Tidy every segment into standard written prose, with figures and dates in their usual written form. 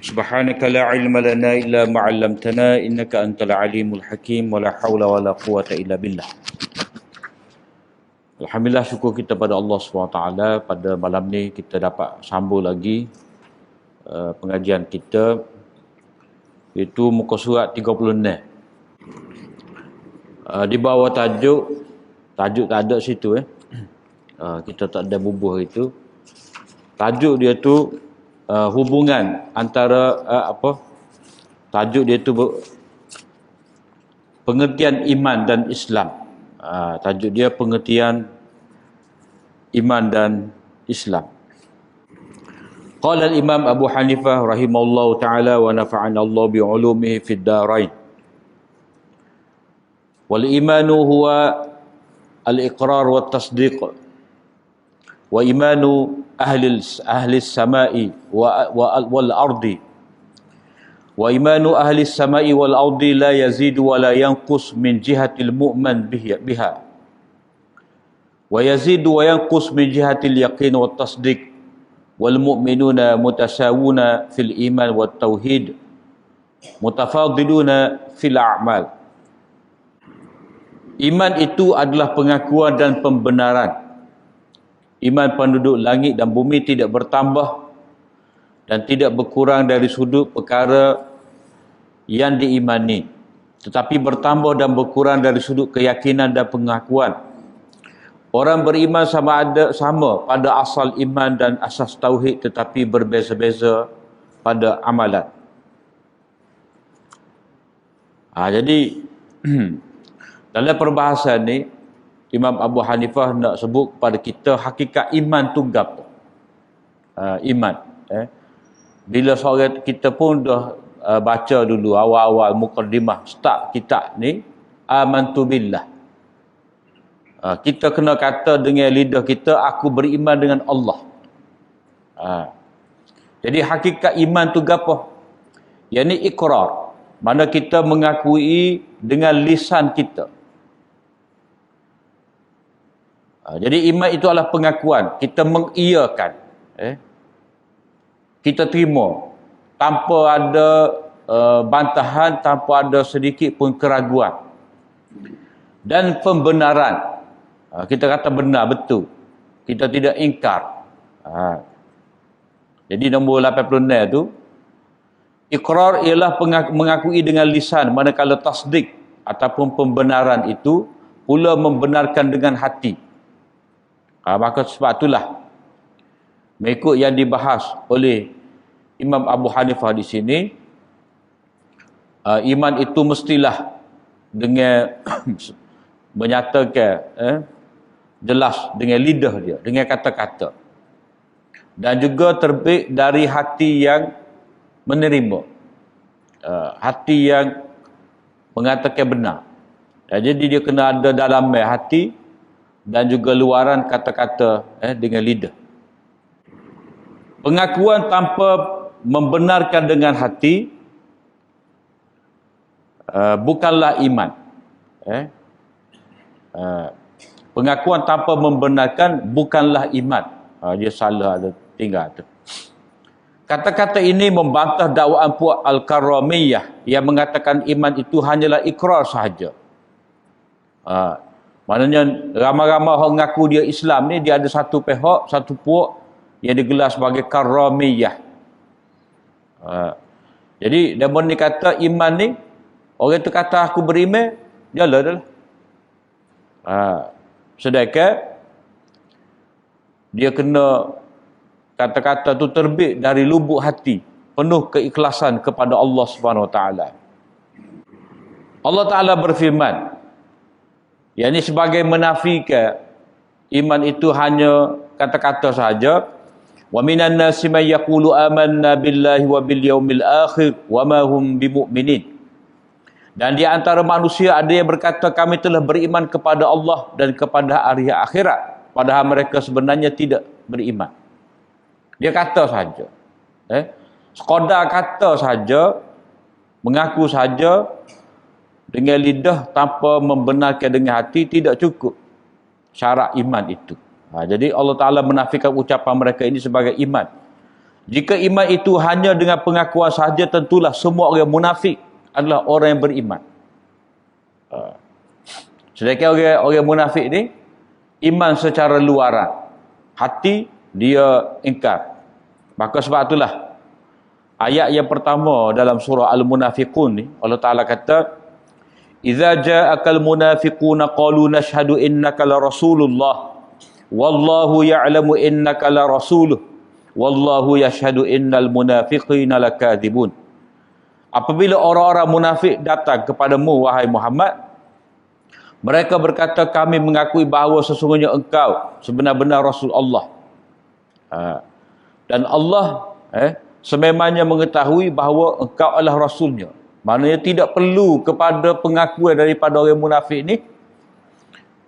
سبحانك لا علم لنا إلا ما علمتنا إنك أنت العليم الحكيم ولا حول ولا قوة إلا بالله. Alhamdulillah, syukur kita pada Allah SWT. Pada malam ni kita dapat sambung lagi pengajian kita, iaitu muka surat 36. Di bawah tajuk tak ada situ kita tak ada bubuh itu. Tajuk dia tu hubungan antara tajuk dia tu pengertian iman dan Islam. Tajuk dia pengertian iman dan Islam. Qala al-Imam Abu Hanifah rahimahullahu ta'ala wa nafa'ana Allah bi'ulumihi fid darain. Wal imanu huwa al-iqrar wa tasdiq wa imanu ahli as-sama'i wal ardi wa imanu ahli as-sama'i wal ardi la yazidu wa la yanqus min jihatil mu'min biha wa yazidu wa yanqus min jihatil yaqin wat tasdiq wal mu'minuna mutasawuna fil iman wat tauhid mutafadiluna fil a'mal. Iman itu adalah pengakuan dan pembenaran. Iman penduduk langit dan bumi tidak bertambah dan tidak berkurang dari sudut perkara yang diimani, tetapi bertambah dan berkurang dari sudut keyakinan dan pengakuan. Orang beriman sama pada asal iman dan asas tauhid, tetapi berbeza-beza pada amalan. Jadi dalam perbahasan ni, Imam Abu Hanifah nak sebut kepada kita hakikat iman tu gapo. Iman. Bila seorang kita pun dah baca dulu awal-awal mukaddimah start kitab ni, amantu billah. Kita kena kata dengan lidah kita, aku beriman dengan Allah. Jadi hakikat iman tu gapo? Yang ni ikrar. Mana kita mengakui dengan lisan kita. Jadi iman itu adalah pengakuan. Kita mengiyakan. Kita terima. Tanpa ada bantahan, tanpa ada sedikit pun keraguan. Dan pembenaran. Kita kata benar, betul. Kita tidak ingkar. Jadi nombor 86 tu, ikrar ialah mengakui dengan lisan, manakala tasdik ataupun pembenaran itu pula membenarkan dengan hati. Maka sebab itulah mengikut yang dibahas oleh Imam Abu Hanifah di sini, iman itu mestilah dengan menyatakan jelas dengan lidah dia, dengan kata-kata, dan juga terbit dari hati yang menerima, hati yang mengatakan benar. Jadi dia kena ada dalam hati dan juga luaran kata-kata dengan lidah. Pengakuan tanpa membenarkan dengan hati bukanlah iman. Pengakuan tanpa membenarkan bukanlah iman. Dia salah ada tinggal tu. Kata-kata ini membantah dakwaan puak Al-Karamiyah yang mengatakan iman itu hanyalah ikrar sahaja. Maknanya ramai-ramai orang mengaku dia Islam ni, dia ada satu pihak, satu puak yang digelar sebagai Karamiyah. Jadi dia ni kata iman ni, orang tu kata aku beriman, jalan dah. Sedangkan dia kena kata-kata tu terbit dari lubuk hati, penuh keikhlasan kepada Allah Subhanahu Wa Taala. Allah Taala berfirman, yang ini sebagai menafikan iman itu hanya kata-kata sahaja. Wa minan nasi may yaqulu amanna billahi wa bil yaumil akhir wa ma hum bimumin. Dan di antara manusia ada yang berkata kami telah beriman kepada Allah dan kepada hari akhirat, padahal mereka sebenarnya tidak beriman. Dia kata saja. Sekadar kata saja, mengaku saja dengan lidah tanpa membenarkan dengan hati tidak cukup syarat iman itu. Jadi Allah Ta'ala menafikan ucapan mereka ini sebagai iman. Jika iman itu hanya dengan pengakuan sahaja, tentulah semua orang munafik adalah orang yang beriman. Sedangkan orang munafik ni iman secara luaran, hati dia ingkar. Maka sebab itulah ayat yang pertama dalam surah Al-Munafiqun ni, Allah Ta'ala kata, "Idza ja'akal munafiquna qalu nashhadu innaka la rasulullah wallahu ya'lamu innaka la rasuluh wallahu yashhadu innal munafiqina lakadzibun." Apabila orang-orang munafik datang kepadamu wahai Muhammad, mereka berkata, kami mengakui bahawa sesungguhnya engkau sebenar-benar Rasul Allah. Dan Allah sememangnya mengetahui bahawa engkau adalah Rasulnya. Maknanya tidak perlu kepada pengakuan daripada orang munafik ni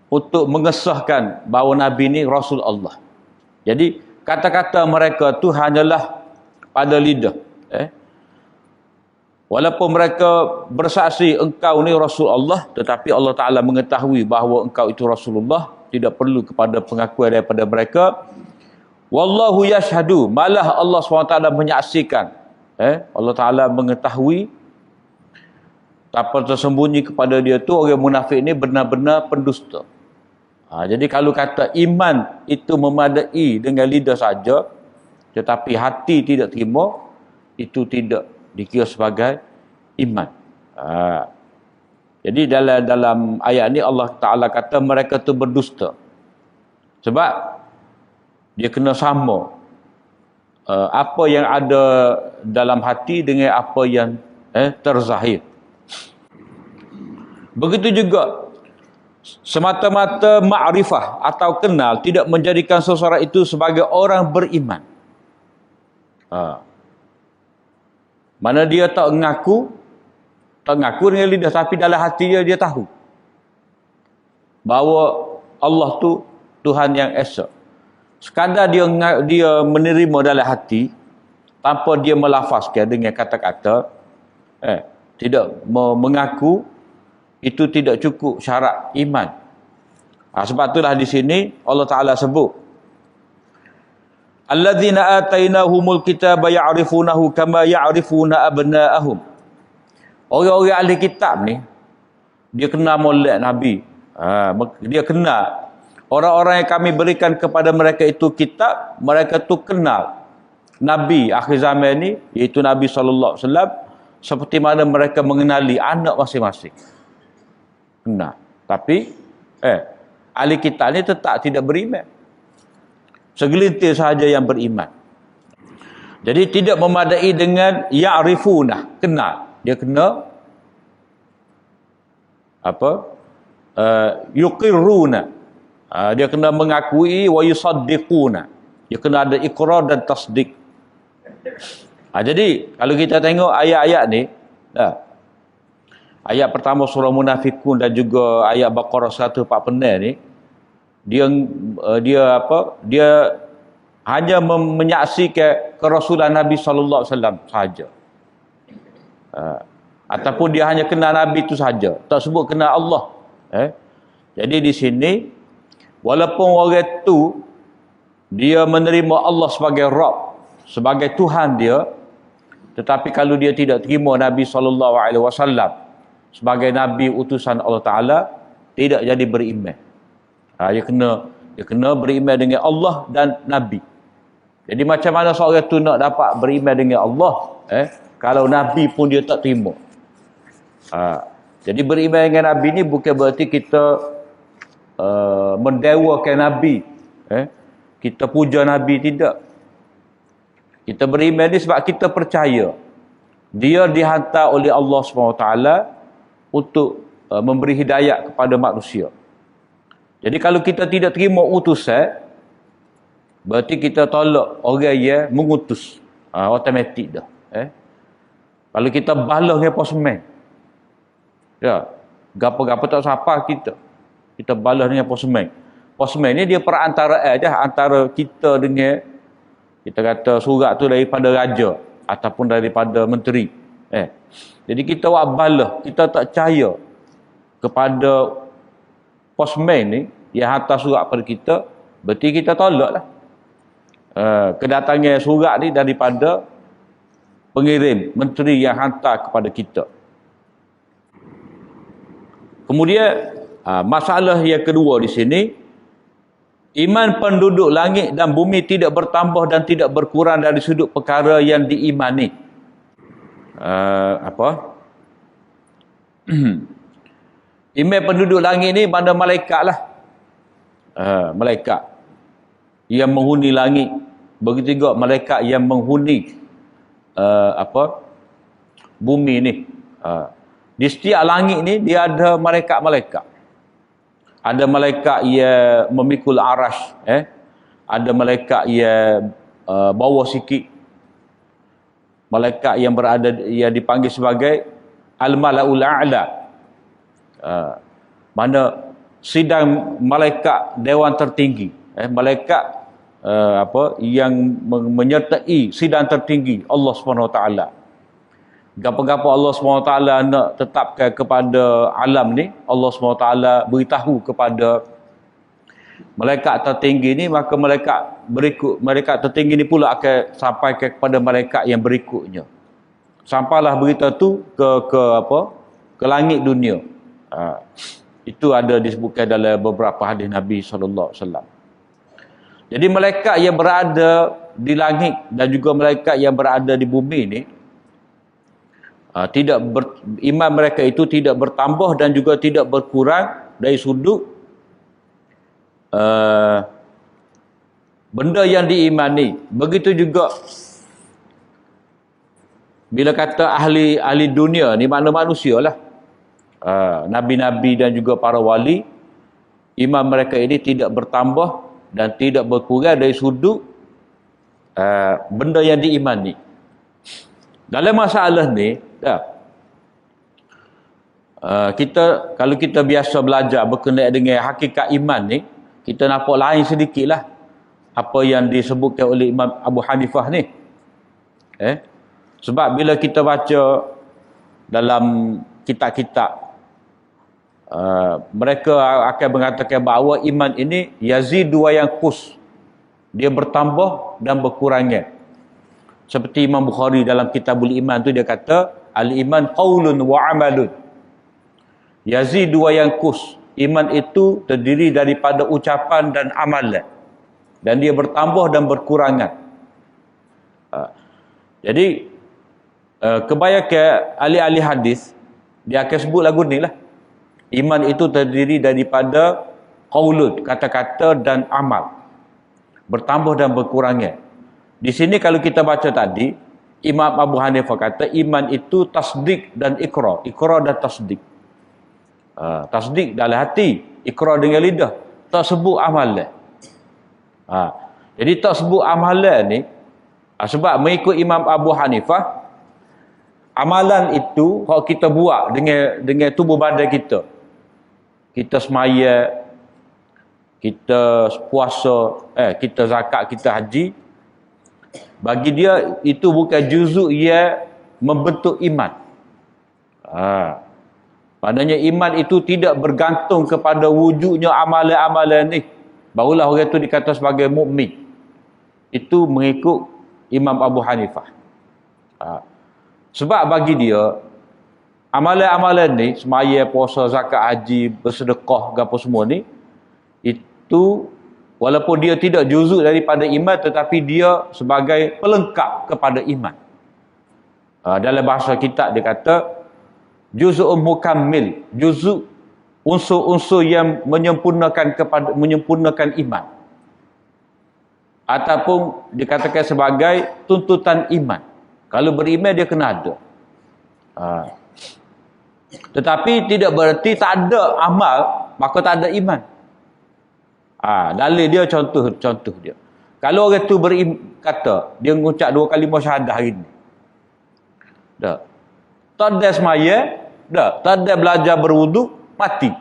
untuk mengesahkan bahawa Nabi ni Rasul Allah. Jadi kata-kata mereka tu hanyalah pada lidah. Walaupun mereka bersaksi engkau ni Rasul Allah, tetapi Allah Ta'ala mengetahui bahawa engkau itu Rasulullah, tidak perlu kepada pengakuan daripada mereka. Wallahu yashhadu, malah Allah SWT menyaksikan. Allah Ta'ala mengetahui apa tersembunyi kepada dia tu, orang munafik ni benar-benar pendusta. Jadi kalau kata iman itu memadai dengan lidah saja, tetapi hati tidak terima, itu tidak dikira sebagai iman. Jadi dalam ayat ni Allah Ta'ala kata mereka tu berdusta. Sebab dia kena sama apa yang ada dalam hati dengan apa yang terzahir. Begitu juga semata-mata ma'rifah atau kenal tidak menjadikan seseorang itu sebagai orang beriman. Mana dia tak mengaku dengan lidah, tapi dalam hati dia tahu bahawa Allah tu Tuhan yang Esa. Sekadar dia menerima dalam hati tanpa dia melafazkan dengan kata-kata, tidak mengaku, itu tidak cukup syarat iman. Sebab itulah di sini Allah Ta'ala sebut, alladzina atainahumul kitaba ya'rifunahu kama ya'rifuna abna'ahum. Orang-orang ahli kitab ni, dia kenal molek Nabi. Dia kenal orang-orang yang kami berikan kepada mereka itu kitab, mereka tu kenal Nabi akhir zaman ni, iaitu Nabi SAW, seperti mana mereka mengenali anak masing-masing. Kenal. Tapi ahli kitab ni tetap tidak beriman. Segelintir sahaja yang beriman. Jadi tidak memadai dengan ya'rifuna, kenal. Dia kena yuqirruna. Dia kena mengakui wa yusaddiquna. Dia kena ada iqrar dan tasdik. Jadi kalau kita tengok ayat-ayat ni, ayat pertama surah Munafiqun dan juga ayat Baqarah 146 ni, dia hanya menyaksikan kerasulan Nabi sallallahu alaihi wasallam sahaja. Ataupun dia hanya kenal Nabi itu sahaja, tak sebut kenal Allah. Jadi di sini walaupun orang tu dia menerima Allah sebagai Rabb, sebagai Tuhan dia, tetapi kalau dia tidak terima Nabi sallallahu alaihi wasallam sebagai Nabi utusan Allah Ta'ala, tidak jadi beriman. Dia kena beriman dengan Allah dan Nabi. Jadi macam mana seorang tu nak dapat beriman dengan Allah kalau Nabi pun dia tak terima. Jadi beriman dengan Nabi ni bukan berarti kita mendewakan Nabi, kita puja Nabi, tidak. Kita beriman ni sebab kita percaya dia dihantar oleh Allah SWT untuk memberi hidayah kepada manusia. Jadi kalau kita tidak terima utusan, berarti kita tolak orang yang mengutus. Automatik dah. Kalau kita balas dengan posmen, gapo-gapo tak sapa kita balas dengan posmen. Posmen ni dia perantaraan je antara kita dengan, kita kata surat tu daripada raja ataupun daripada menteri. Jadi kita buat balas, kita tak percaya kepada posmen ni yang hantar surat pada kita, berarti kita tolak lah. kedatangan surat ni daripada pengirim, menteri yang hantar kepada kita. Kemudian masalah yang kedua di sini, iman penduduk langit dan bumi tidak bertambah dan tidak berkurang dari sudut perkara yang diimani. Iman penduduk langit ni mana malaikat lah. Malaikat yang menghuni langit. Begitu juga malaikat yang menghuni bumi ni. Di setiap langit ni dia ada malaikat-malaikat. Ada malaikat yang memikul arash, ada malaikat yang bawah sikit. Malaikat yang berada, yang dipanggil sebagai Al-Mala'ul A'la. Mana sidang malaikat dewan tertinggi, malaikat yang menyertai sidang tertinggi Allah SWT. Gapo-gapo Allah SWT nak tetapkan kepada alam ni, Allah SWT beritahu kepada malaikat tertinggi ni, maka malaikat tertinggi ni pula akan sampaikan kepada malaikat yang berikutnya. Sampailah berita tu ke langit dunia. Itu ada disebutkan dalam beberapa hadis Nabi SAW. Jadi malaikat yang berada di langit dan juga malaikat yang berada di bumi ni, iman mereka itu tidak bertambah dan juga tidak berkurang dari sudut benda yang diimani. Begitu juga bila kata ahli dunia ni, makna manusia lah, nabi-nabi dan juga para wali, iman mereka ini tidak bertambah dan tidak berkurang dari sudut benda yang diimani. Dalam masalah ni, kalau kita biasa belajar berkenaan dengan hakikat iman ni, kita nampak lain sedikit lah apa yang disebutkan oleh Imam Abu Hanifah ni. Sebab bila kita baca dalam kitab-kitab, mereka akan mengatakan bahawa iman ini yazidu wa yanqus, dia bertambah dan berkurangnya. Seperti Imam Bukhari dalam Kitabul Iman tu dia kata, al-iman qaulun wa amalun yazidu wa yanqus. Iman itu terdiri daripada ucapan dan amalan, dan dia bertambah dan berkurangan. Jadi kebanyakan ahli-ahli hadis dia akan sebut lagu ni lah, iman itu terdiri daripada qaulun, kata-kata, dan amal, bertambah dan berkurangan. Di sini kalau kita baca tadi, Imam Abu Hanifah kata iman itu tasdik dan ikrar. Ikrar dan tasdik. Tasdik dalam hati, ikrar dengan lidah, tak sebut amalan. Jadi tak sebut amalan ni, sebab mengikut Imam Abu Hanifah, amalan itu kalau kita buat dengan tubuh badan kita, kita semaya, kita puasa, kita zakat, kita haji, bagi dia itu bukan juzuk yang membentuk iman. Maknanya iman itu tidak bergantung kepada wujudnya amalan-amalan ni, barulah orang itu dikata sebagai mukmin. Itu mengikut Imam Abu Hanifah. Sebab bagi dia amalan-amalan ni, semaya, puasa, zakat, haji, bersedekah, apa semua ni, itu walaupun dia tidak juzuk daripada iman, tetapi dia sebagai pelengkap kepada iman. Dalam bahasa kitab dia kata juz'un mukammil, juzuk unsur-unsur yang menyempurnakan iman, ataupun dikatakan sebagai tuntutan iman. Kalau beriman dia kena ada. Tetapi tidak berarti tak ada amal maka tak ada iman. Dalil dia contoh dia. Kalau orang tu kata dia mengucap 2 kalimah syahadah hari ni, dah tak ada semaya, dah tak ada belajar berwuduk, mati.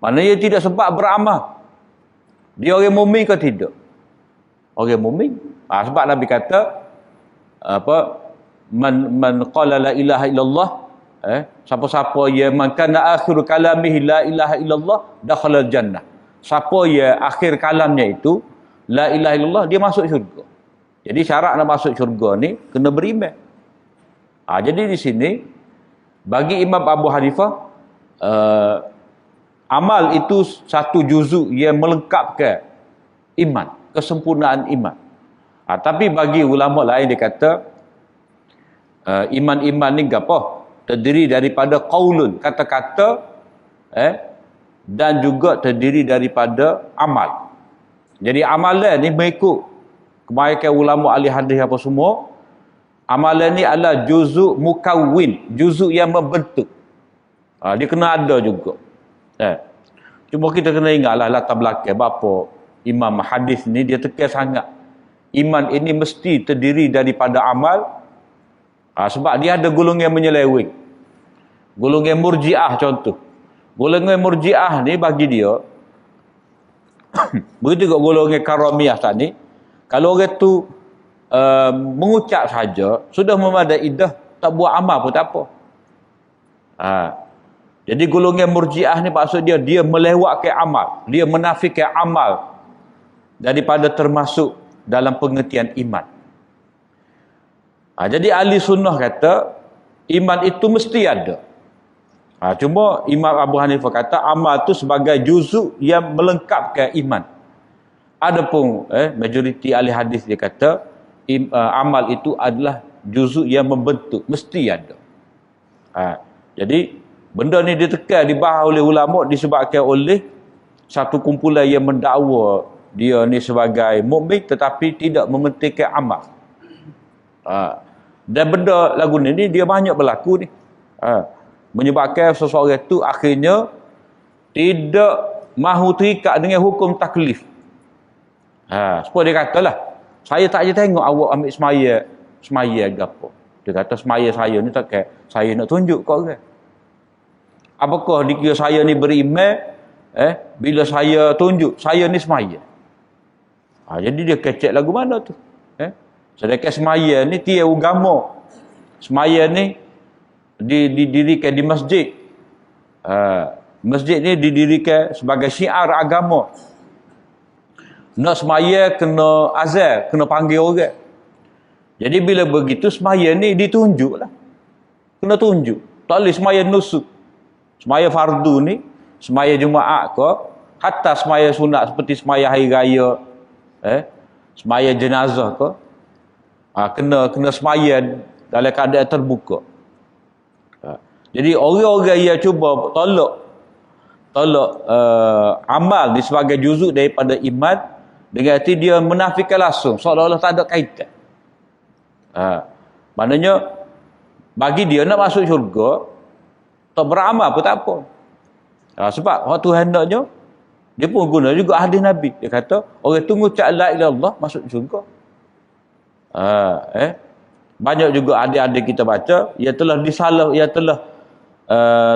Maknanya dia tidak sempat beramal. Dia orang mukmin ke tidak? Orang mukmin. Sebab Nabi kata man qala la ilaha illallah, siapa-siapa yang man kana akhiru kalamihi la ilaha illallah dakhala jannah. Siapa yang akhir kalamnya itu la ilaha illallah, dia masuk syurga. Jadi syarat nak masuk syurga ni kena beriman. Jadi di sini bagi Imam Abu Hanifah, amal itu satu juzuk yang melengkapkan iman, kesempurnaan iman. Tapi bagi ulama lain dia kata iman-iman ni apa? Terdiri daripada qaulun, kata-kata, dan juga terdiri daripada amal. Jadi amalan ni mengikut kebanyakan ulama ahli hadis apa semua, amalan ni adalah juzuk mukawwin, juzuk yang membentuk. Dia kena ada juga. Cuma kita kena ingatlah latar belakang bapa imam hadis ni, dia tekan sangat iman ini mesti terdiri daripada amal. Sebab dia ada golongan menyeleweng, golongan murjiah contoh. Golongan murjiah ni bagi dia begitu juga golongan karamiah tadi, kalau orang tu mengucap saja sudah memadai dah, tak buat amal pun tak apa. Jadi golongan murjiah ni maksud dia melewatkan amal, dia menafikan amal daripada termasuk dalam pengertian iman. Jadi ahli sunnah kata iman itu mesti ada. Cuma Imam Abu Hanifah kata amal itu sebagai juzuk yang melengkapkan iman. Adapun majoriti ahli hadis dia kata amal itu adalah juzuk yang membentuk, mesti ada. Jadi benda ni ditekan, dibahas oleh ulama disebabkan oleh satu kumpulan yang mendakwa dia ni sebagai mukmin tetapi tidak mementingkan amal. Dan benda lagu ni dia banyak berlaku ni. Menyebabkan seseorang itu akhirnya tidak mahu terikat dengan hukum taklif. Supaya dia katalah, saya tak je tengok awak ambil semaya gapo. Dia kata semaya saya ni tak kaya saya nak tunjuk kat orang. Apakah dikira saya ni beriman bila saya tunjuk saya ni semaya. Jadi dia kecek lagu mana tu. Sedangkan semaya ni tiada agama. Semaya ni didirikan di masjid. Masjid ni didirikan sebagai syiar agama. Nak semaya kena azan, kena panggil orang. Jadi bila begitu semaya ni ditunjuklah. Kena tunjuk. Tak boleh semaya nusuk. Semaya fardu ni, semaya Jumaat ke, hatta semaya sunat seperti semaya hari raya, semaya jenazah ke, kena semaya dalam keadaan terbuka. Jadi orang-orang yang cuba tolak amal ni sebagai juzuk daripada iman, dengan arti dia menafikan langsung, seolah-olah tak ada kaitan. Maknanya bagi dia nak masuk syurga, tak beramal pun tak apa. Sebab waktu hendaknya dia pun guna juga hadis Nabi. Dia kata orang tu mengucap la ilaha illallah masuk syurga. Banyak juga adik-adik kita baca yang telah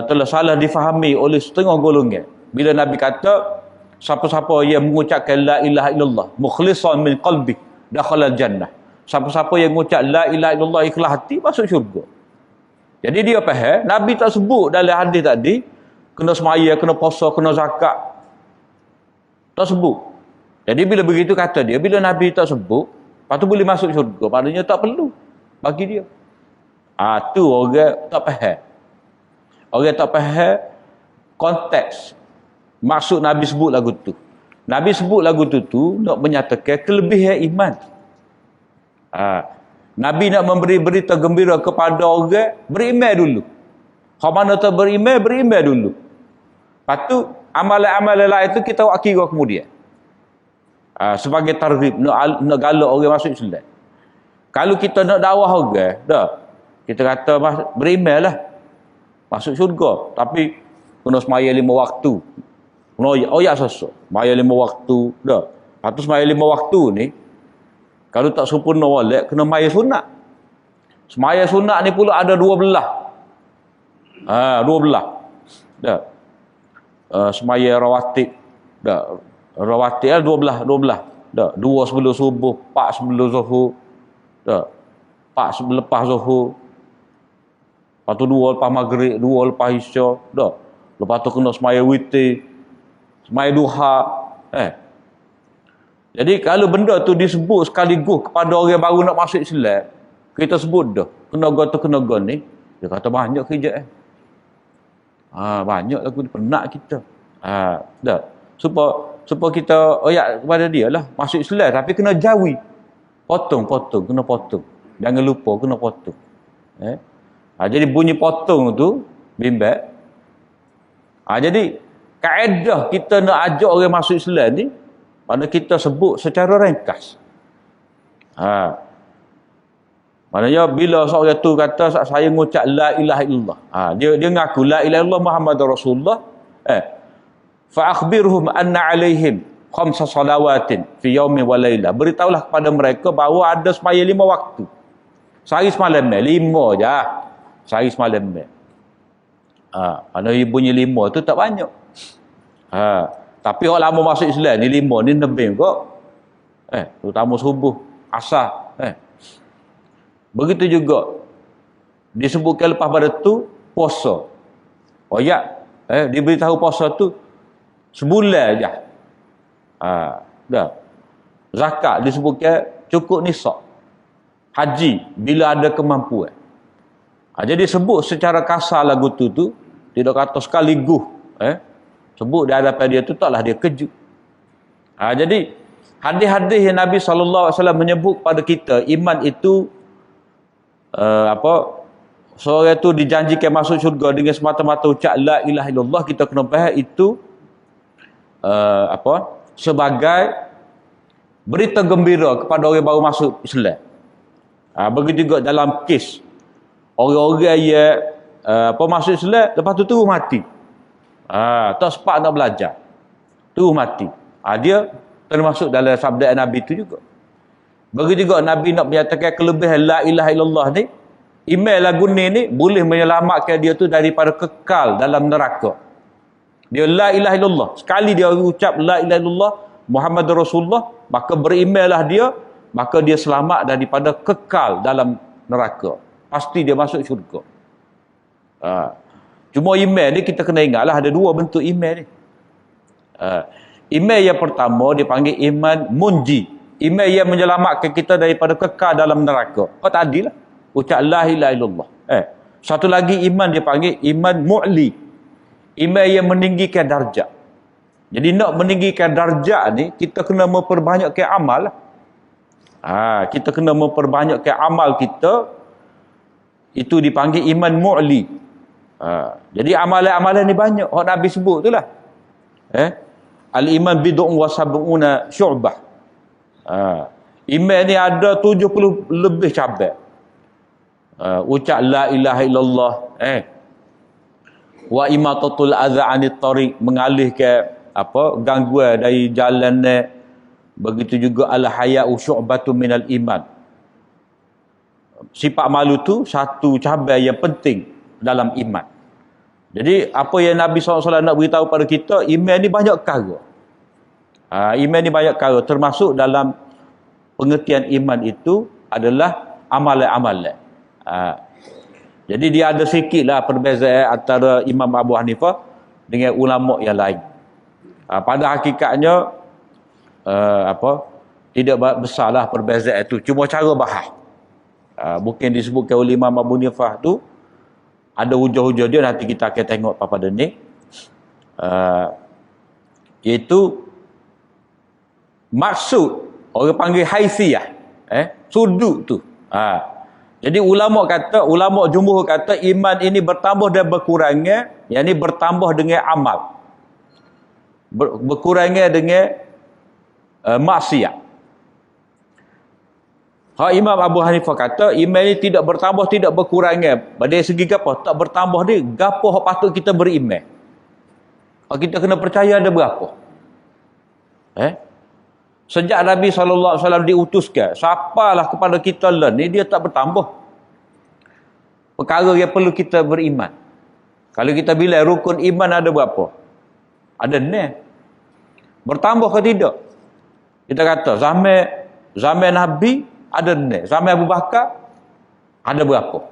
telah salah difahami oleh setengah golongan. Bila Nabi kata siapa-siapa yang mengucapkan la ilaha illallah mukhlishan min qalbi dakhala jannah. Siapa-siapa yang mengucap la ilaha illallah ikhlas hati masuk syurga. Jadi dia faham Nabi tak sebut dalam hadis tadi kena semaya, kena puasa, kena zakat. Tak sebut. Jadi bila begitu kata dia, bila Nabi tak sebut, lepas tu boleh masuk syurga. Padahal tak perlu bagi dia. Tu orang tak faham. Orang tak faham konteks maksud Nabi sebut lagu tu. Nabi sebut lagu tu nak menyatakan kelebihan iman. Nabi nak memberi berita gembira kepada orang, beriman dulu. Kalau mana tak beriman dulu. Lepas tu amalan-amalan lain tu kita buat kira kemudian. Sebagai targhib, nak galak orang masuk Islam. Kalau kita nak dakwah orang, kita kata berimanlah masuk syurga, tapi kena semaya 5 waktu. Kena oyak sesuatu. Semaya 5 waktu, Lepas tu semaya 5 waktu ni, kalau tak sempurna walik, kena semaya sunat. Semaya sunat ni pula ada 12. 12. Semaya rawatib. Rawatib lah 12. 2 sebelum subuh, 4 sebelum zuhur. 4 lepas zuhur. Lepas tu 2 lepas maghrib, 2 lepas isya. Lepas tu kena semaya witir, semaya duha. Jadi kalau benda tu disebut sekaligus kepada orang baru nak masuk Islam, kita sebut dah, kena go ni, dia kata banyak kerja banyak lagu penat kita. Dah. Supaya kita oyak kepada dia lah, masuk Islam tapi kena jawi. Potong, kena potong. Jangan lupa kena potong. Jadi bunyi potong tu bimbang. Jadi kaedah kita nak ajak orang masuk Islam ni, mana kita sebut secara ringkas. Maknanya bila seorang tu kata saya mengucap la ilaha illallah. Dia ngaku la ilaha illallah Muhammadur Rasulullah. Fa akhbirhum anna alaihim khamsa salawatin fi yaumin wa lailah. Beritahulah kepada mereka bahawa ada semaya 5 waktu. Sehari semalam 5 je. Sehari semalam. Mana bunyi 5 tu tak banyak. Tapi orang lama masuk Islam ni 5 ni lebih kok. Terutama subuh, asar. Begitu juga disebutkan lepas pada tu puasa. Diberitahu puasa tu sebulan je. Dah. Zakat disebutkan cukup nisab. Haji bila ada kemampuan. Jadi sebut secara kasar lagu tu tidak kata sekaligus. Sebut di hadapan dia tu taklah dia kejut. Jadi hadis-hadis yang Nabi SAW menyebut pada kita iman itu seorang itu dijanjikan masuk syurga dengan semata-mata ucap la ilaha illallah, kita kena faham itu sebagai berita gembira kepada orang baru masuk Islam. Begitu juga dalam kes orang-orang yang masuk Islam lepas tu terus mati. Tak sempat nak belajar, terus mati. Dia termasuk dalam sabda Nabi itu juga. Begitu juga Nabi nak menyatakan kelebihan la ilaha illallah ni, email lagu ni boleh menyelamatkan dia tu daripada kekal dalam neraka. Dia la ilaha illallah, sekali dia ucap la ilaha illallah Muhammadur Rasulullah, maka berimailah dia, maka dia selamat daripada kekal dalam neraka. Pasti dia masuk syurga. Cuma email ni kita kena ingatlah ada 2 bentuk email ni. Email yang pertama dipanggil iman munji. Email yang menyelamatkan kita daripada kekal dalam neraka. Tak adil lah. Ucap la ilaha illallah. Satu lagi iman dia panggil iman mu'li. Iman yang meninggikan darjat. Jadi nak meninggikan darjat ni, kita kena memperbanyakkan amal lah. Kita kena memperbanyakkan amal kita. Itu dipanggil iman mu'li. Jadi amalan-amalan ni banyak. Nabi sebut tu lah. Al-iman bid'un wa sab'una syu'bah. Iman ni ada 70 lebih cabang. Ucap la ilaha illallah. Wa imatatul adza 'anit tariq, mengalihkan gangguan dari jalan ni. Begitu juga al-haya'u syu'batun minal iman. Sifat malu tu satu cabang yang penting dalam iman. Jadi apa yang Nabi SAW nak beritahu pada kita, iman ni banyak perkara. Iman ni banyak perkara, termasuk dalam pengertian iman itu adalah amalan-amalan. Jadi dia ada sikitlah perbezaan antara Imam Abu Hanifah dengan ulama yang lain. Pada hakikatnya tidak besarlah perbezaan itu, cuma cara bahas. Mungkin disebutkan oleh Imam Abu Hanifah tu ada hujah-hujah dia, nanti kita akan tengok pada ni. Iaitu maksud orang panggil haisiyah, sudut tu. Jadi ulama jumhur kata iman ini bertambah dan berkurangnya, yang ini bertambah dengan amal, berkurangnya dengan maksiat. Imam Abu Hanifah kata iman ini tidak bertambah, tidak berkurangnya. Pada segi apa? Tak bertambah dia, gapo patut kita beriman. Kita kena percaya ada berapa. Sejak Nabi SAW diutuskan, siapalah kepada kita lah ni, dia tak bertambah. Perkara yang perlu kita beriman. Kalau kita bilang rukun iman ada berapa? Ada ni. Bertambah ke tidak? Kita kata zaman Nabi ada ni. Zaman Abu Bakar ada berapa?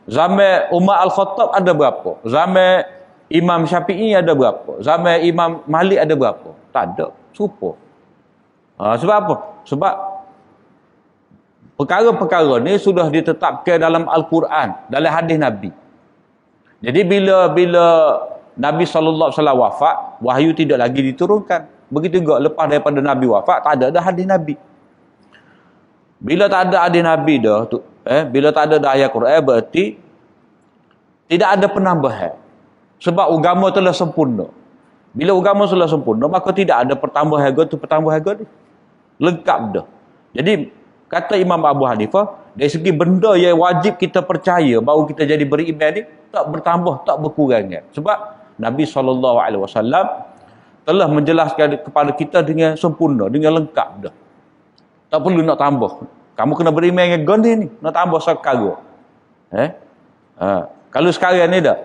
Zaman Umar Al-Khattab ada berapa? Zaman Imam Syafi'i ada berapa? Zaman Imam Malik ada berapa? Tak ada. Serupa. Sebab apa? Sebab perkara-perkara ni sudah ditetapkan dalam Al-Quran, dalam hadis Nabi. Jadi bila Nabi SAW wafat, wahyu tidak lagi diturunkan. Begitu juga lepas daripada Nabi wafat, tak ada dah hadis Nabi. Bila tak ada hadis Nabi dah, bila tak ada dah ayat Quran, berarti tidak ada penambahan. Sebab agama telah sempurna. Bila agama telah sempurna, maka tidak ada pertambah harga tu pertambah harga ni. Lengkap dah. Jadi kata Imam Abu Hanifah, dari segi benda yang wajib kita percaya baru kita jadi beriman ni, tak bertambah, tak berkurang. Sebab Nabi SAW telah menjelaskan kepada kita dengan sempurna, dengan lengkap dah. Tak perlu nak tambah. Kamu kena beriman dengan gondi ni, nak tambah sekarang. Kalau sekarang ni dah,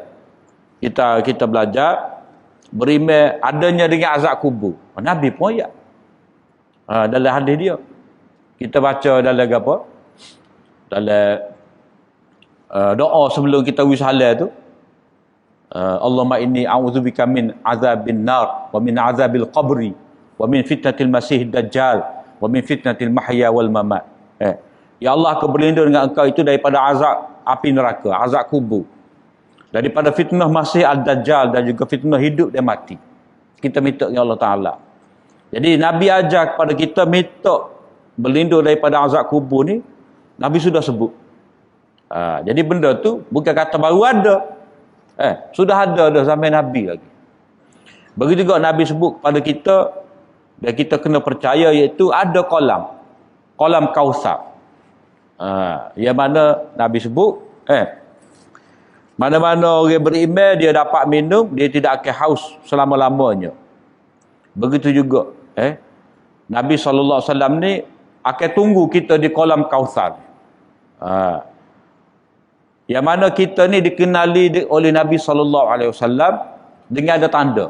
kita belajar beriman adanya dengan azab kubur. Nabi pun ayat. Dalam hadis dia. Kita baca dalam apa? Dalam doa sebelum kita wishala tu. Allahumma inni a'udzubika min azabin nar wa min azabil qabri wa min fitnatil masih dajjal wa min fitnatil mahya wal mamat. Ya Allah, aku berlindung dengan engkau itu daripada azab api neraka, azab kubur. Daripada fitnah masih ad-dajjal dan juga fitnah hidup dan mati. Kita minta dengan Allah Ta'ala. Jadi Nabi ajar kepada kita minta berlindung daripada azab kubur ni, Nabi sudah sebut. Jadi benda tu bukan kata baru ada. Sudah ada dah zaman Nabi lagi. Begitu juga Nabi sebut kepada kita, dan kita kena percaya, iaitu ada kolam Kausar. Yang mana Nabi sebut, mana-mana orang beriman dia dapat minum, dia tidak akan haus selama-lamanya. Begitu juga Nabi SAW ni akan tunggu kita di kolam Kausar. Yang mana kita ni dikenali oleh Nabi SAW dengan ada tanda.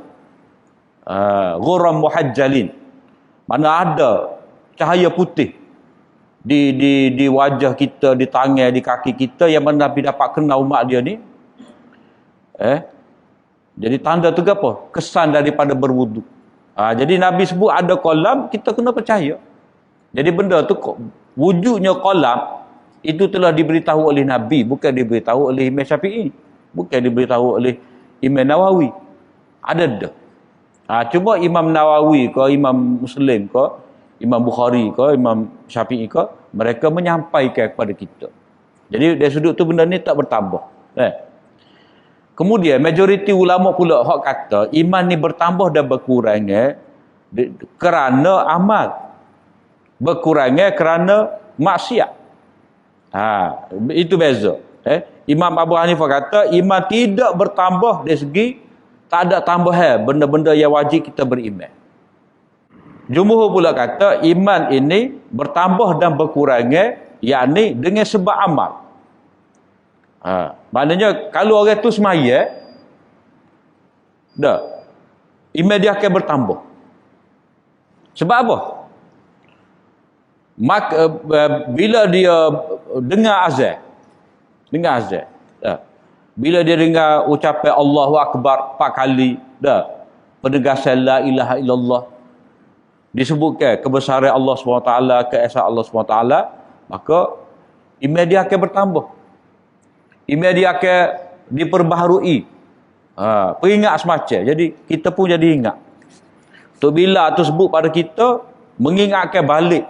Ghuram muhajjalin. Mana ada cahaya putih di wajah kita, di tangan, di kaki kita, yang mana Nabi dapat kenal umat dia ni. Jadi tanda tu apa? Kesan daripada berwudu. Jadi Nabi sebut ada kolam, kita kena percaya. Jadi benda tu, wujudnya kolam itu telah diberitahu oleh Nabi, bukan diberitahu oleh Imam Syafi'i, bukan diberitahu oleh Imam Nawawi. Ada dah. Cuma Imam Nawawi ke, Imam Muslim ke, Imam Bukhari ke, Imam Syafi'i ke, mereka menyampaikan kepada kita. Jadi dari sudut tu benda ni tak bertambah. Kemudian majoriti ulama pula hak kata iman ni bertambah dan berkurang kerana amal, berkurang kerana maksiat. Itu beza. Imam Abu Hanifah kata iman tidak bertambah dari segi tak ada tambahan benda-benda yang wajib kita beriman. Jumhur pula kata iman ini bertambah dan berkurang, yakni dengan sebab amal. Maknanya kalau orang tu semaya, iman dia akan bertambah. Sebab apa? Bila dia dengar azan, bila dia dengar ucapan Allahu Akbar 4 kali, penegasan la ilaha illallah, disebutkan kebesaran Allah SWT, keesaan Allah SWT, maka iman dia akan bertambah. Iman dia akan diperbaharui. Peringat semacam. Jadi kita pun jadi ingat. Tok bila tu sebut pada kita, mengingatkan balik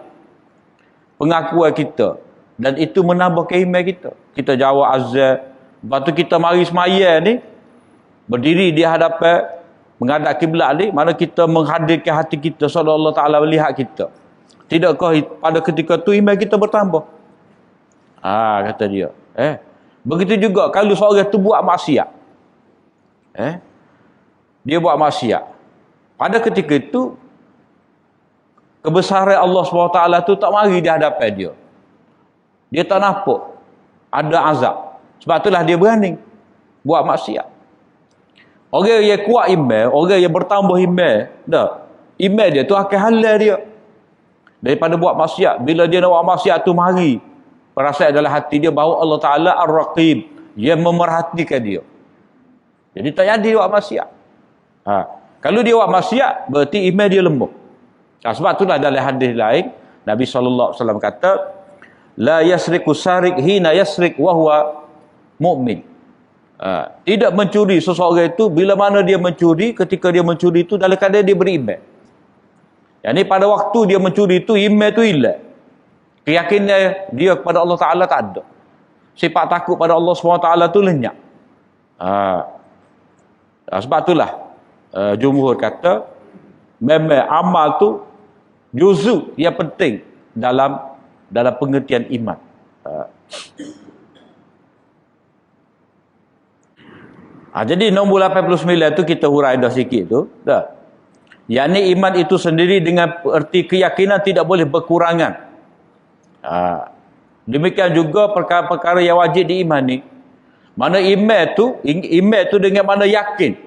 pengakuan kita, dan itu menambah keimanan kita. Kita jawab azan, lepas tu kita mari semaya ni, berdiri di hadapan menghadap kiblat ni, mana kita menghadirkan hati kita seolah Allah Ta'ala melihat kita. Tidakkah pada ketika tu iman kita bertambah? Kata dia. Begitu juga kalau seorang tu buat maksiat. Dia buat maksiat. Pada ketika itu, kebesaran Allah SWT tu tak mari di hadapan dia. Dia tak nampak ada azab. Sebab itulah dia berani buat maksiat. Orang yang kuat iman, orang yang bertambah iman, iman dia tu akan halal dia daripada buat maksiat. Bila dia nak buat maksiat tu mari perasaan dalam hati dia bahawa Allah Ta'ala Ar-Raqib, yang memerhatikan dia. Jadi tak jadi buat maksiat. Kalau dia buat maksiat, berarti iman dia lemah. Sebab itulah dalam hadis lain Nabi SAW kata, la yasriku sarik hina yasrik wa huwa mu'min. Tidak mencuri seseorang itu bila mana dia mencuri, ketika dia mencuri itu dalam keadaan dia beriman. Yang ni pada waktu dia mencuri itu iman itu hilang. Keyakinan dia kepada Allah Ta'ala tak ada. Sifat takut pada Allah SWT tu lenyap. Sebab itulah jumhur kata memang amal tu juzuk yang penting dalam pengertian iman. Jadi nombor 89 tu kita hurai dah sikit tu. Dah. Yang ni iman itu sendiri dengan erti keyakinan tidak boleh berkurangan. Demikian juga perkara-perkara yang wajib diimani. Mana iman tu dengan mana yakin.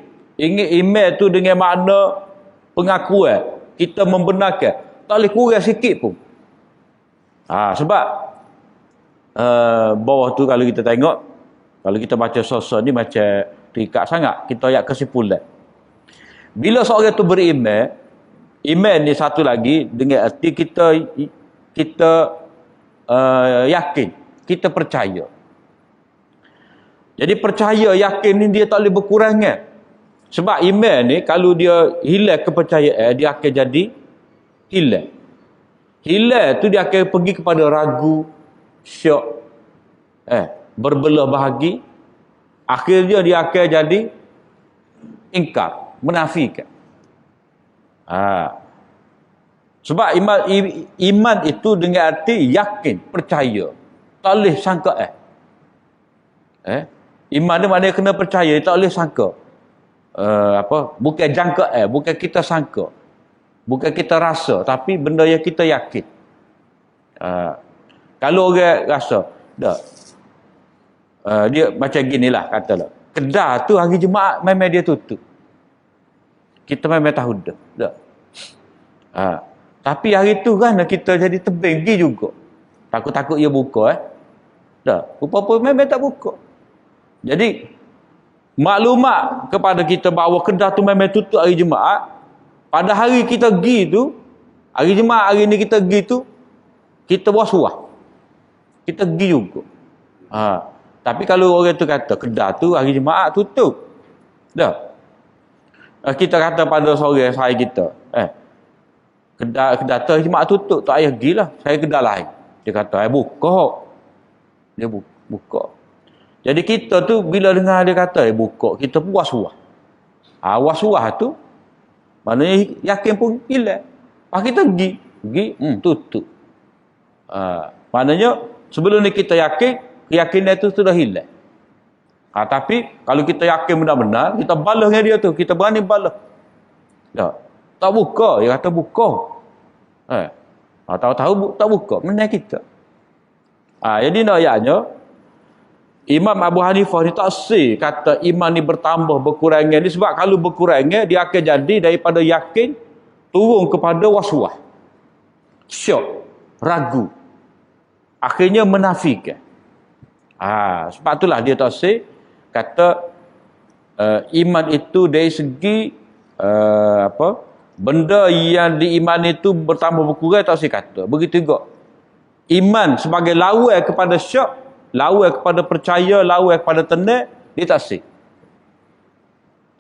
Iman tu dengan makna pengakuan. Kita membenarkan. Tak boleh kurang sikit pun. Sebab bawah tu kalau kita tengok, kalau kita baca sosok ni macam terikat sangat. Kita ayat kesimpulan. Bila seorang tu beriman, iman ni satu lagi dengan erti kita yakin, kita percaya. Jadi percaya, yakin ni dia tak boleh berkurangan. Sebab iman ni kalau dia hilang kepercayaan, dia akan jadi hilang. Hilang tu dia akan pergi kepada ragu, syak, berbelah bahagi. Akhirnya dia akan jadi ingkar, menafikan. Sebab iman itu dengan arti yakin, percaya. Tak boleh sangka iman ni maknanya kena percaya, tak boleh sangka. Bukan jangka bukan kita sangka. Bukan kita rasa, tapi benda yang kita yakin. Kalau orang rasa, dia macam ginilah katalah. Kedah tu hari Jumaat memang dia tutup. Kita memang tahu dah. Tapi hari tu kan kita jadi tebing pergi juga. Takut-takut dia buka Rupa-rupa memang tak buka. Jadi maklumat kepada kita bahawa Kedah tu memang tutup hari Jumaat. Pada hari kita pergi tu, hari Jumaat hari ni kita pergi tu, kita was-was. Kita pergi juga. Tapi kalau orang tu kata Kedah tu hari Jumaat tutup. Kita kata pada sore saya kita, Kedah tu hari Jumaat tutup, tak payah pergilah. Saya Kedah lain. Dia kata, buka. Dia buka. Jadi kita tu bila dengar dia kata buka, kita pun was-was. Was-was tu maknanya yakin pun hilang. Kita pergi tutup. Maknanya sebelum ni kita yakin, keyakinan itu sudah hilang. Tapi kalau kita yakin benar-benar, kita balas dengan dia tu, kita berani balas. Tak buka, dia kata buka. Tahu-tahu tak buka, menang kita. Jadi ayatnya Imam Abu Hanifah ni tak sih kata iman ni bertambah berkurangan ni, sebab kalau berkurangan dia akan jadi daripada yakin turun kepada was-was, syak, ragu, akhirnya menafikan. Sebab itulah dia tak sih kata iman itu dari segi benda yang diimani itu bertambah berkurang, tak sih kata begitu juga. Iman sebagai lawan kepada syak, lawan kepada percaya, lawan kepada tenang, dia tak sih.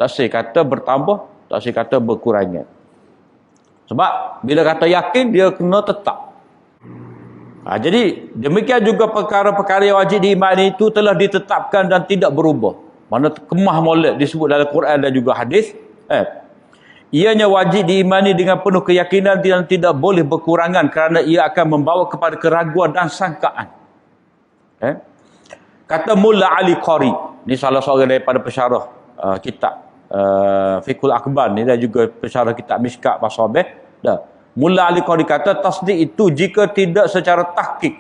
Tak sih kata bertambah, tak sih kata berkurangan. Sebab bila kata yakin, dia kena tetap. Jadi demikian juga perkara-perkara yang wajib diimani itu telah ditetapkan dan tidak berubah. Mana kemah molek disebut dalam Quran dan juga hadis. Ianya wajib diimani dengan penuh keyakinan dan tidak boleh berkurangan kerana ia akan membawa kepada keraguan dan sangkaan. Kata Mullah Ali Qari, ni salah seorang daripada pensyarah kitab Fiqhul Akbar ni dan juga pensyarah kitab Mishkat Masabih. Mullah Ali Qari kata tasdik itu jika tidak secara tahqiq,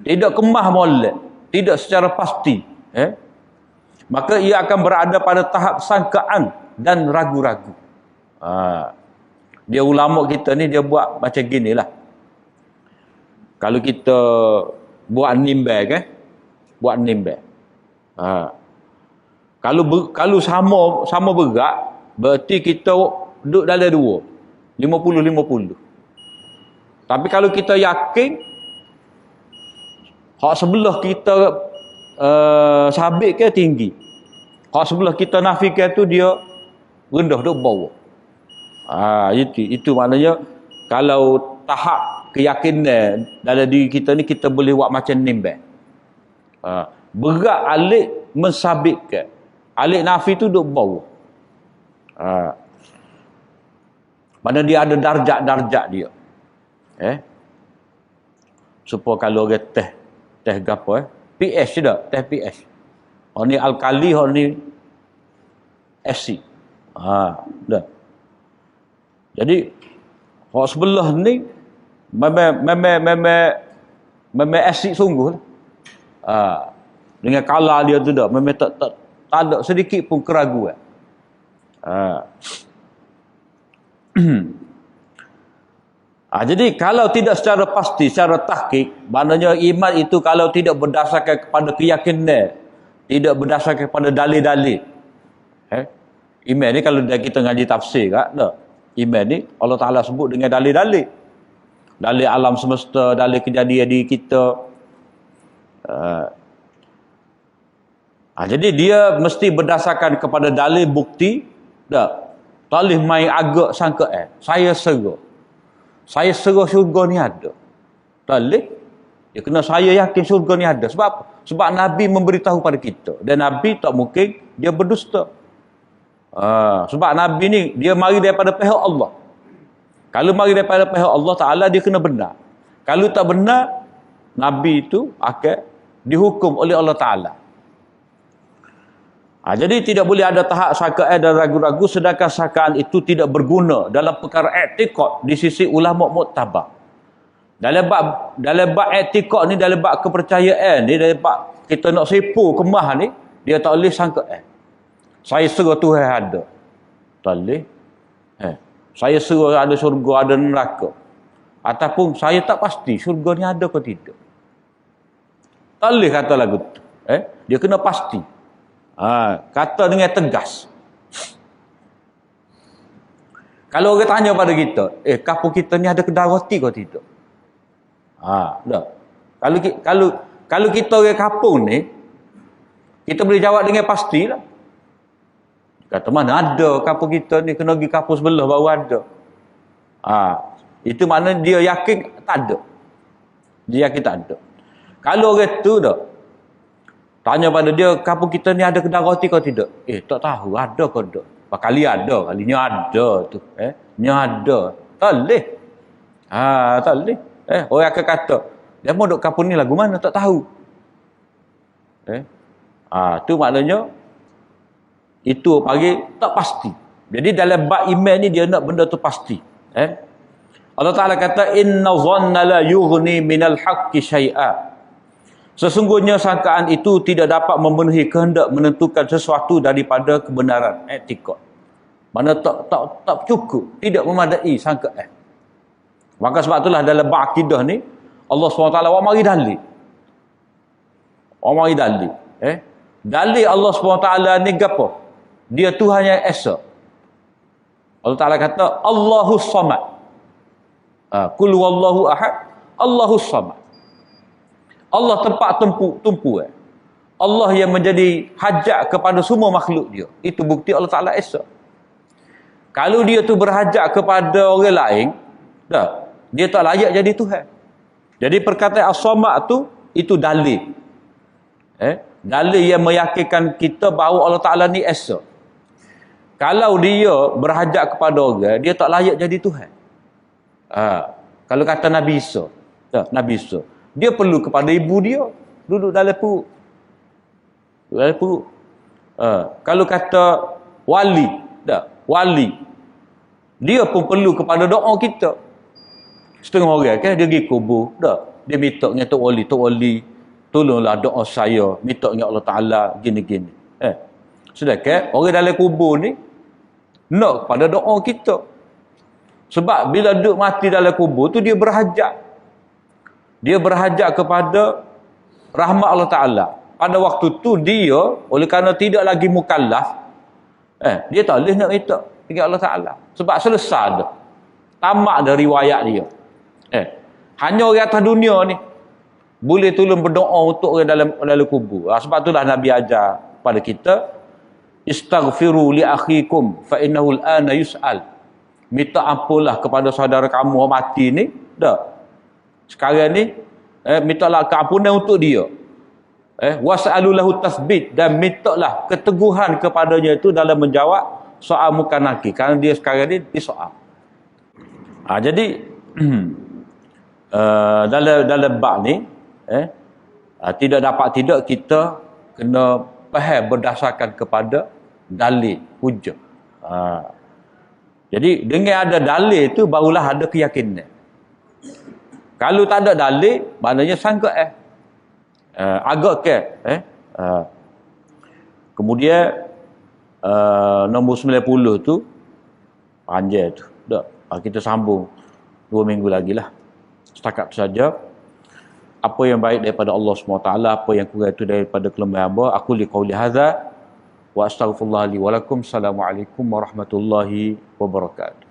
tidak kemah molek, tidak secara pasti, maka ia akan berada pada tahap sangkaan dan ragu-ragu. Dia ulama kita ni dia buat macam ginilah. Kalau kita buat nimbang buat nimbang. Kalau sama berat, berarti kita duduk dalam dua. 50-50. Tapi kalau kita yakin hak sebelah kita sabit ke tinggi, hak sebelah kita nafi ke tu dia rendah duk bawah. Itu maknanya kalau tahap keyakinan dalam diri kita ni kita boleh buat macam ni berat alik mensabitkan, alik nafi tu duk bawah. Mana dia ada darjat-darjat dia. Supaya kalau orang teh gapo pH je dah, teh pH. Hak ni alkali, hak ni asid. Dah. Jadi hak sebelah ni memang asid sungguh lah. Dengan kala dia tu dah memang tak ada sedikit pun keraguan. Jadi kalau tidak secara pasti, secara tahqiq, maknanya iman itu kalau tidak berdasarkan kepada keyakinan, tidak berdasarkan kepada dalil-dalil. Iman ni kalau kita ngaji tafsir tak? Iman ni Allah Ta'ala sebut dengan dalil-dalil. Dalil alam semesta, dalil kejadian diri kita. Jadi dia mesti berdasarkan kepada dalil bukti. Tak boleh main agak sangka saya serah syurga ni ada. Tak boleh. Dia kena saya yakin syurga ni ada. Sebab apa? Sebab Nabi memberitahu pada kita. Dan Nabi tak mungkin dia berdusta. Sebab Nabi ni dia mari daripada pihak Allah. Kalau mari daripada pihak Allah Ta'ala dia kena benar. Kalau tak benar, Nabi itu akan dihukum oleh Allah Ta'ala. Jadi tidak boleh ada tahap sakaan dan ragu-ragu, sedangkan sakaan itu tidak berguna dalam perkara i'tiqad di sisi ulama muktabar. Dalam bab i'tiqad ni, dalam bab kepercayaan ni, dalam bab kita nak sepu kemah ni, dia tak boleh sangka saya serah Tuhan ada. Tak boleh. Saya serah ada syurga, ada neraka. Ataupun saya tak pasti syurga ni ada ke tidak. Tak boleh kata lagu tu. Dia kena pasti. Kata dengan tegas. Kalau orang tanya pada kita, kapur kita ni ada kedai roti ke tidak? Dah. Kalau kita orang kapur ni, kita boleh jawab dengan pastilah. Kata mana ada kapur kita ni, kena pergi kapur sebelah baru ada. Itu maknanya dia yakin tak ada. Dia yakin tak ada. Kalau orang tu dah tanya pada dia, kapur kita ni ada kedai roti ke tidak? Tak tahu, ada ke tak? Kali ada, kalinya ada tu. Nya ada. Tak boleh. Tak boleh. Orang akan kata, dia mau duk kapur ni lagu mana? Tak tahu. Tu maknanya, itu panggil tak pasti. Jadi dalam bab iman ni, dia nak benda tu pasti. Allah Ta'ala kata, inna dhanna la yughni minal haqqi syai'a. Sesungguhnya sangkaan itu tidak dapat memenuhi kehendak menentukan sesuatu daripada kebenaran i'tiqad. Mana tak cukup, tidak memadai sangkaan. Maka sebab itulah dalam bab akidah ni Allah SWT mari dalil. Mari dalil. Dalil Allah SWT ni gapo? Dia Tuhan yang esa. Allah Ta'ala kata Allahus Samad. Qul huwallahu ahad, Allahus Samad. Allah tempat tumpu. Allah yang menjadi hajat kepada semua makhluk dia. Itu bukti Allah Ta'ala esa. Kalau dia tu berhajat kepada orang lain, dia tak layak jadi Tuhan. Jadi perkataan as-samad tu, itu dalil. Dalil yang meyakinkan kita bahawa Allah Ta'ala ni esa. Kalau dia berhajat kepada orang, dia tak layak jadi Tuhan. Kalau kata Nabi Isa, Nabi Isa, dia perlu kepada ibu dia duduk dalam perut. Kalau kata wali, wali, dia pun perlu kepada doa kita. Setengah orang kan dia pergi kubur, dia minta dengan Tok Wali, tolonglah doa saya, minta dengan Allah Ta'ala gini-gini. Sedangkan orang dalam kubur ni nak kepada doa kita. Sebab bila duduk mati dalam kubur tu dia berhajat. Dia berhajat kepada rahmat Allah Ta'ala. Pada waktu tu dia, oleh kerana tidak lagi mukallaf, dia tak boleh nak minta dengan Allah Ta'ala. Sebab selesai dah. tamak dari riwayat dia. Hanya orang atas dunia ni boleh tolong berdoa untuk orang dalam kubur. Sebab itulah Nabi ajar pada kita, istaghfiru li akhikum fa innahu al-ana yus'al. Minta ampunlah kepada saudara kamu yang mati ni. Dah. Sekarang ni mintalah keampunan untuk dia. Was'alu lahu tathbit, dan mintalah keteguhan kepadanya itu dalam menjawab soal muka nakir, kerana dia sekarang ni disoal. Jadi dalam bab ni tidak dapat tidak kita kena faham berdasarkan kepada dalil, hujah. Jadi dengan ada dalil itu barulah ada keyakinan. Kalau tak ada dalil, maknanya sangka agak kemudian nombor 90 tu panjang tu. Dah, kita sambung 2 minggu lagi lah. Setakat saja. Apa yang baik daripada Allah SWT, apa yang kurang itu daripada kelemahan hamba. Aku liqauli hadza wa astaghfirullah li wa lakum. Assalamualaikum warahmatullahi wabarakatuh.